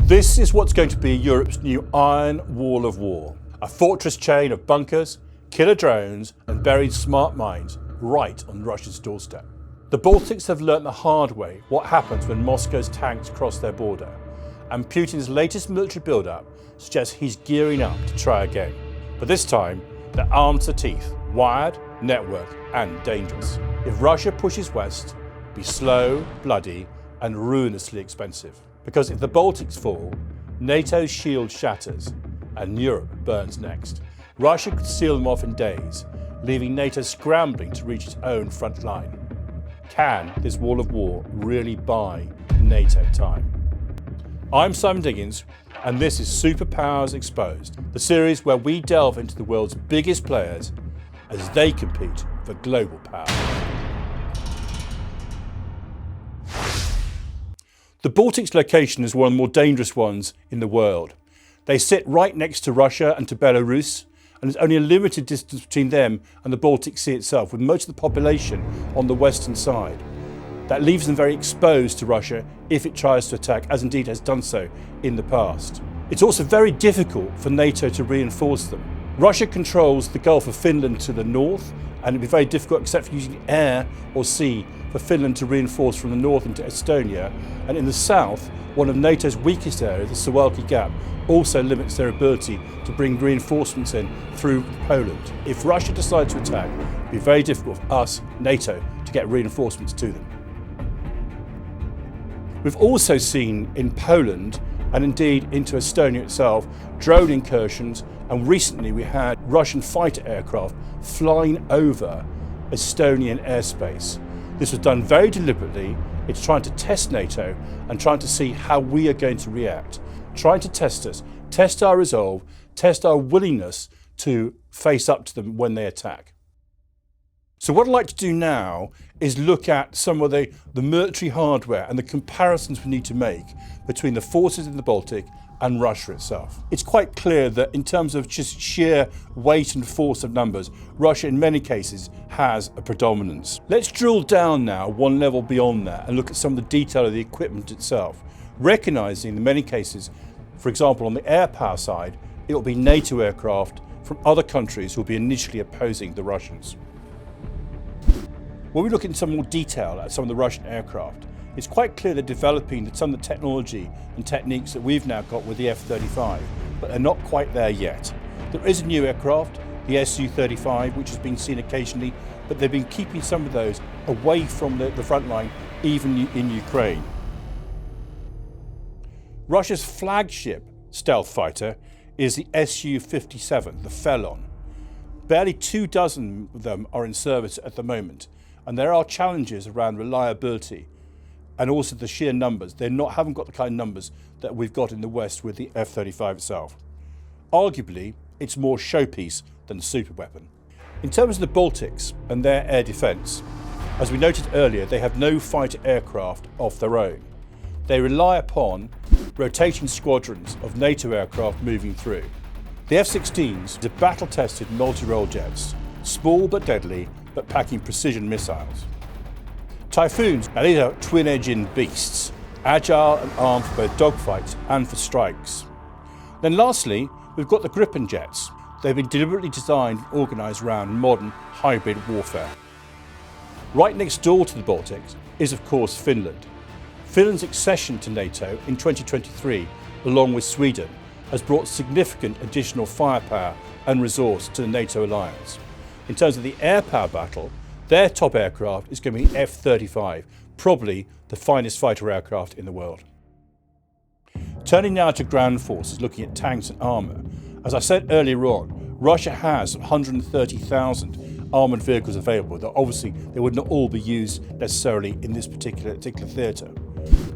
This is what's going to be Europe's new Iron Wall of War, a fortress chain of bunkers, killer drones and buried smart mines right on Russia's doorstep. The Baltics have learnt the hard way what happens when Moscow's tanks cross their border, and Putin's latest military build-up suggests he's gearing up to try again. But this time, they're armed to the teeth, wired, networked and dangerous. If Russia pushes west, it'll be slow, bloody and ruinously expensive. Because if the Baltics fall, NATO's shield shatters and Europe burns next. Russia could seal them off in days, leaving NATO scrambling to reach its own front line. Can this wall of war really buy NATO time? I'm Simon Diggins, and this is Superpowers Exposed, the series where we delve into the world's biggest players as they compete for global power. The Baltics location is one of the more dangerous ones in the world. They sit right next to Russia and to Belarus, and there's only a limited distance between them and the Baltic Sea itself, with most of the population on the western side. That leaves them very exposed to Russia if it tries to attack, as indeed has done so in the past. It's also very difficult for NATO to reinforce them. Russia controls the Gulf of Finland to the north, and it'd be very difficult, except for using air or sea, for Finland to reinforce from the north into Estonia. And in the south, one of NATO's weakest areas, the Suwałki Gap, also limits their ability to bring reinforcements in through Poland. If Russia decides to attack, it'd be very difficult for us, NATO, to get reinforcements to them. We've also seen in Poland, and indeed into Estonia itself, drone incursions, and recently we had Russian fighter aircraft flying over Estonian airspace. This was done very deliberately. It's trying to test NATO and trying to see how we are going to react, trying to test us, test our resolve, test our willingness to face up to them when they attack. So what I'd like to do now is look at some of the military hardware and the comparisons we need to make between the forces in the Baltic and Russia itself. It's quite clear that in terms of just sheer weight and force of numbers, Russia in many cases has a predominance. Let's drill down now one level beyond that and look at some of the detail of the equipment itself, recognizing in many cases, for example on the air power side, it will be NATO aircraft from other countries who will be initially opposing the Russians. When we look in some more detail at some of the Russian aircraft, it's quite clear they're developing some of the technology and techniques that we've now got with the F-35, but they're not quite there yet. There is a new aircraft, the Su-35, which has been seen occasionally, but they've been keeping some of those away from the front line, even in Ukraine. Russia's flagship stealth fighter is the Su-57, the Felon. Barely 24 of them are in service at the moment, and there are challenges around reliability and also the sheer numbers. They haven't got the kind of numbers that we've got in the West with the F-35 itself. Arguably, it's more showpiece than super weapon. In terms of the Baltics and their air defence, as we noted earlier, they have no fighter aircraft of their own. They rely upon rotating squadrons of NATO aircraft moving through. The F-16s are battle-tested multi-role jets, small but deadly, but packing precision missiles. Typhoons, now these are twin-engine beasts, agile and armed for both dogfights and for strikes. Then lastly, we've got the Gripen jets. They've been deliberately designed and organised around modern hybrid warfare. Right next door to the Baltics is of course Finland. Finland's accession to NATO in 2023, along with Sweden, has brought significant additional firepower and resource to the NATO alliance. In terms of the air power battle, their top aircraft is going to be F-35, probably the finest fighter aircraft in the world. Turning now to ground forces, looking at tanks and armour. As I said earlier on, Russia has 130,000 armoured vehicles available, though obviously they would not all be used necessarily in this particular theatre.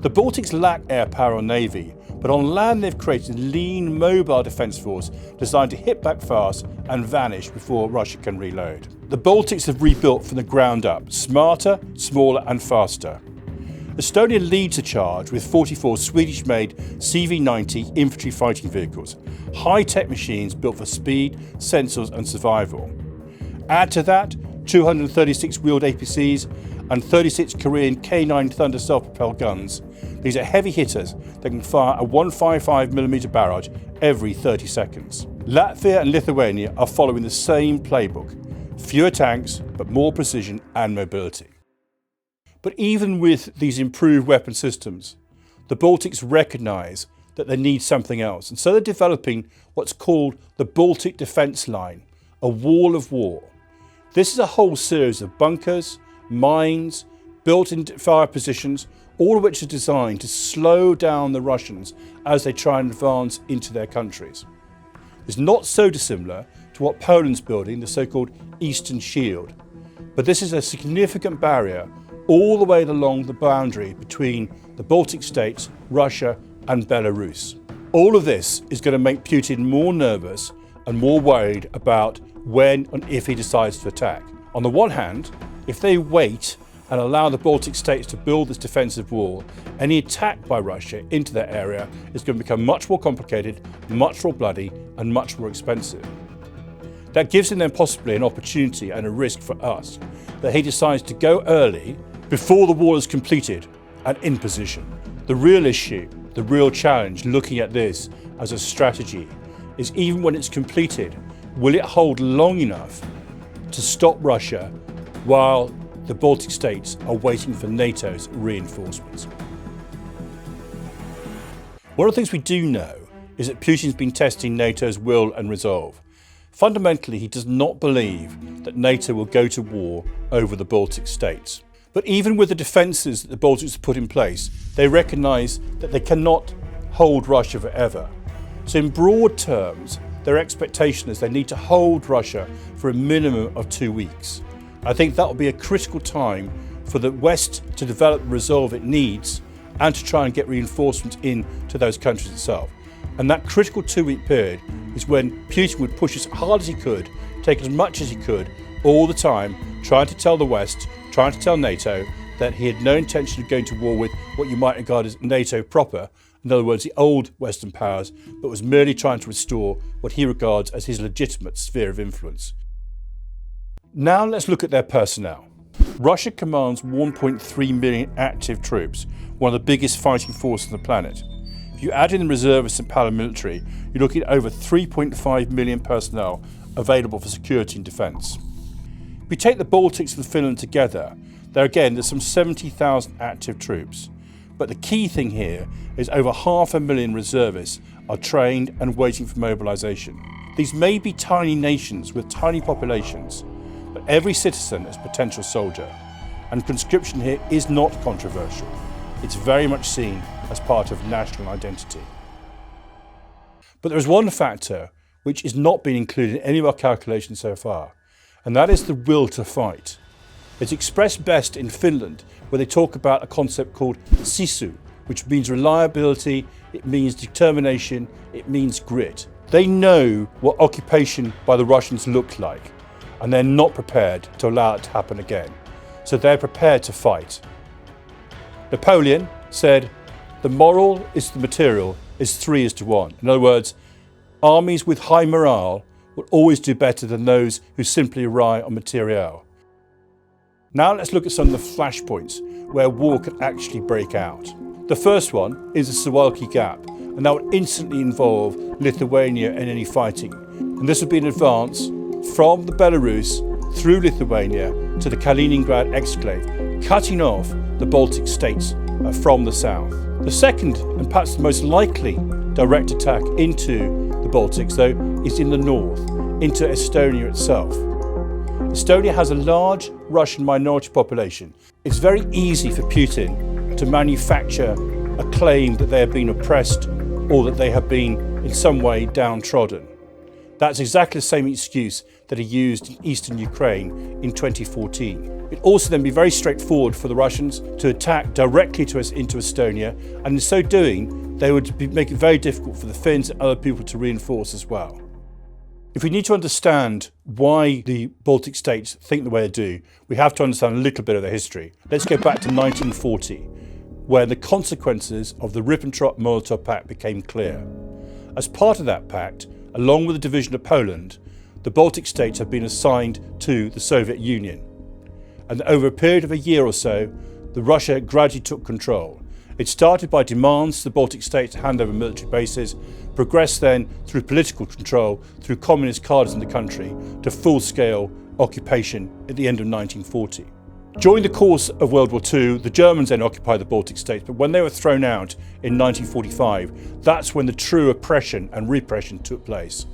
The Baltics lack air power or navy, but on land they've created a lean, mobile defence force designed to hit back fast and vanish before Russia can reload. The Baltics have rebuilt from the ground up, smarter, smaller and faster. Estonia leads the charge with 44 Swedish-made CV-90 infantry fighting vehicles, high-tech machines built for speed, sensors and survival. Add to that 236 wheeled APCs and 36 Korean K9 Thunder self-propelled guns. These are heavy hitters that can fire a 155mm barrage every 30 seconds. Latvia and Lithuania are following the same playbook. Fewer tanks, but more precision and mobility. But even with these improved weapon systems, the Baltics recognise that they need something else, and so they're developing what's called the Baltic Defence Line, a wall of war. This is a whole series of bunkers, mines, built-in fire positions, all of which are designed to slow down the Russians as they try and advance into their countries. It's not so dissimilar to what Poland's building, the so-called Eastern Shield, but this is a significant barrier all the way along the boundary between the Baltic states, Russia and Belarus. All of this is going to make Putin more nervous and more worried about when and if he decides to attack. On the one hand, if they wait and allow the Baltic states to build this defensive wall, any attack by Russia into that area is going to become much more complicated, much more bloody and much more expensive. That gives him then possibly an opportunity and a risk for us that he decides to go early before the wall is completed and in position. The real issue, the real challenge looking at this as a strategy is even when it's completed, will it hold long enough to stop Russia while the Baltic states are waiting for NATO's reinforcements? One of the things we do know is that Putin's been testing NATO's will and resolve. Fundamentally, he does not believe that NATO will go to war over the Baltic states. But even with the defences that the Baltics have put in place, they recognise that they cannot hold Russia forever. So in broad terms, their expectation is they need to hold Russia for a minimum of 2 weeks. I think that will be a critical time for the West to develop the resolve it needs and to try and get reinforcements into those countries itself. And that critical 2-week period is when Putin would push as hard as he could, take as much as he could, all the time, trying to tell the West, trying to tell NATO that he had no intention of going to war with what you might regard as NATO proper, in other words, the old Western powers, but was merely trying to restore what he regards as his legitimate sphere of influence. Now let's look at their personnel. Russia commands 1.3 million active troops, one of the biggest fighting forces on the planet. If you add in the reservists and paramilitary, you're looking at over 3.5 million personnel available for security and defence. If we take the Baltics and Finland together, there's some 70,000 active troops. But the key thing here is over 500,000 reservists are trained and waiting for mobilisation. These may be tiny nations with tiny populations, but every citizen is a potential soldier. And conscription here is not controversial. It's very much seen as part of national identity. But there is one factor which is not being included in any of our calculations so far, and that is the will to fight. It's expressed best in Finland, where they talk about a concept called sisu, which means reliability, it means determination, it means grit. They know what occupation by the Russians looked like, and they're not prepared to allow it to happen again. So they're prepared to fight. Napoleon said, the moral is the material is 3:1. In other words, armies with high morale will always do better than those who simply rely on materiel. Now let's look at some of the flashpoints where war can actually break out. The first one is the Suwałki Gap, and that would instantly involve Lithuania in any fighting. And this would be an advance from the Belarus through Lithuania to the Kaliningrad exclave, cutting off the Baltic states from the south. The second, and perhaps the most likely direct attack into the Baltics, though, is in the north, into Estonia itself. Estonia has a large Russian minority population. It's very easy for Putin to manufacture a claim that they have been oppressed or that they have been in some way downtrodden. That's exactly the same excuse that he used in eastern Ukraine in 2014. It'd also then be very straightforward for the Russians to attack directly into Estonia, and in so doing, they would make it very difficult for the Finns and other people to reinforce as well. If we need to understand why the Baltic states think the way they do, we have to understand a little bit of their history. Let's go back to 1940, where the consequences of the Ribbentrop-Molotov Pact became clear. As part of that pact, along with the division of Poland, the Baltic states have been assigned to the Soviet Union. and over a period of a year or so, Russia gradually took control. It started by demands to the Baltic states to hand over military bases, progressed then through political control, through communist cadres in the country, to full-scale occupation at the end of 1940. During the course of World War II, the Germans then occupied the Baltic states, but when they were thrown out in 1945, that's when the true oppression and repression took place.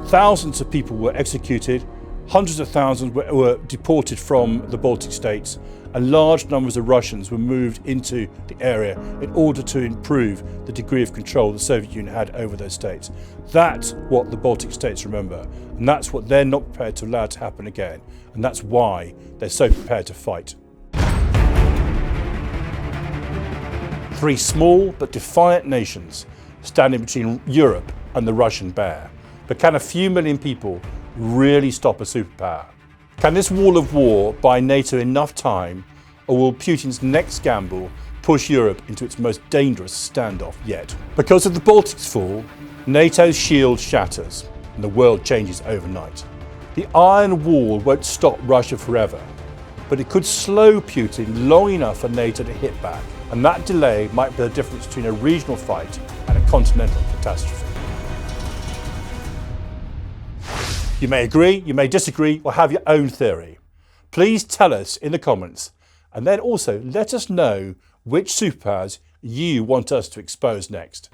Thousands of people were executed, hundreds of thousands were deported from the Baltic states, and large numbers of Russians were moved into the area in order to improve the degree of control the Soviet Union had over those states. That's what the Baltic states remember, and that's what they're not prepared to allow to happen again, and that's why they're so prepared to fight. Three small but defiant nations standing between Europe and the Russian bear. But can a few million people really stop a superpower? Can this wall of war buy NATO enough time, or will Putin's next gamble push Europe into its most dangerous standoff yet? Because of the Baltics fall, NATO's shield shatters and the world changes overnight. The Iron Wall won't stop Russia forever, but it could slow Putin long enough for NATO to hit back, and that delay might be the difference between a regional fight and a continental catastrophe. You may agree, you may disagree, or have your own theory. Please tell us in the comments, and then also let us know which superpowers you want us to expose next.